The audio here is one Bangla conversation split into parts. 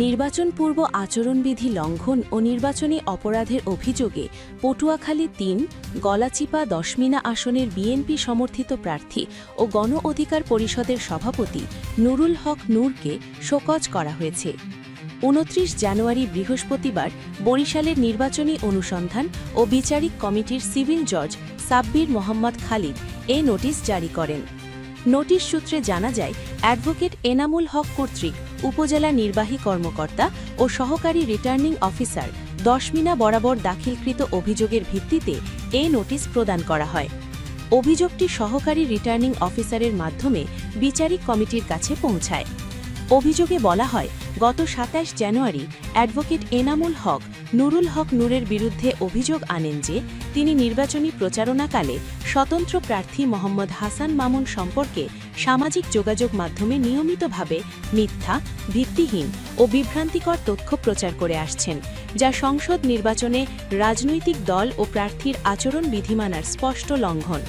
নির্বাচন পূর্ব আচরণবিধি লঙ্ঘন ও নির্বাচনী অপরাধের অভিযোগে পটুয়াখালী ৩ গলাচিপা দশমিনা আসনের বিএনপি সমর্থিত প্রার্থী ও গণ অধিকার পরিষদের সভাপতি নুরুল হক নূরকে শোকজ করা হয়েছে। ২৯ জানুয়ারি বৃহস্পতিবার বরিশালের নির্বাচনী অনুসন্ধান ও বিচারিক কমিটির সিভিল জজ সাব্বির মোহাম্মদ খালিদ এ নোটিশ জারি করেন। নোটিশ সূত্রে জানা যায়, অ্যাডভোকেট এনামুল হক কর্তৃক উপজেলা নির্বাহী কর্মকর্তা ও সহকারী রিটার্নিং অফিসার দশমিনা বরাবর দাখিলকৃত অভিযোগের ভিত্তিতে এ নোটিশ প্রদান করা হয়। অভিযোগটি সহকারী রিটার্নিং অফিসারের মাধ্যমে বিচারিক কমিটির কাছে পৌঁছায়। অভিযোগে বলা হয়, গত ২৭ জানুয়ারি অ্যাডভোকেট এনামুল হক নুরুল হক নূরের বিরুদ্ধে অভিযোগ আনেন যে তিনি নির্বাচনী প্রচারণাকালে স্বতন্ত্র প্রার্থী মোহাম্মদ হাসান মামুন সম্পর্কে সামাজিক যোগাযোগ মাধ্যমে নিয়মিতভাবে মিথ্যা, ভিত্তিহীন ও বিভ্রান্তিকর তথ্য প্রচার করে আসছেন, যা সংসদ নির্বাচনে রাজনৈতিক দল ও প্রার্থীর আচরণ বিধিমালার স্পষ্ট লঙ্ঘন।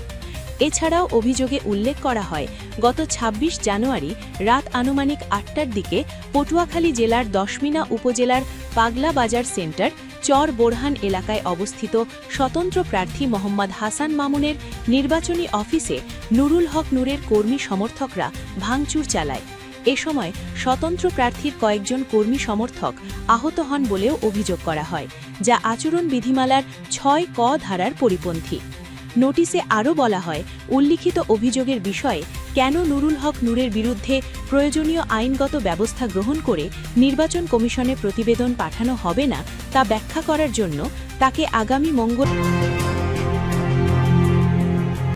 এছাড়াও অভিযোগে উল্লেখ করা হয়, গত ২৬ জানুয়ারি রাত আনুমানিক ৮টার দিকে পটুয়াখালী জেলার দশমিনা উপজেলার পাগলা বাজার সেন্টার চর বোরহান এলাকায় অবস্থিত স্বতন্ত্র প্রার্থী মোহাম্মদ হাসান মামুনের নির্বাচনী অফিসে নুরুল হক নূরের কর্মী সমর্থকরা ভাঙচুর চালায়। এ সময় স্বতন্ত্র প্রার্থীর কয়েকজন কর্মী সমর্থক আহত হন বলেও অভিযোগ করা হয়, যা আচরণ বিধিমালার ৬ ক ধারার পরিপন্থী। নোটিশে আরও বলা হয়, উল্লিখিত অভিযোগের বিষয়ে কেন নুরুল হক নূরের বিরুদ্ধে প্রয়োজনীয় আইনগত ব্যবস্থা গ্রহণ করে নির্বাচন কমিশনে প্রতিবেদন পাঠানো হবে না তা ব্যাখ্যা করার জন্য তাকে আগামী মঙ্গল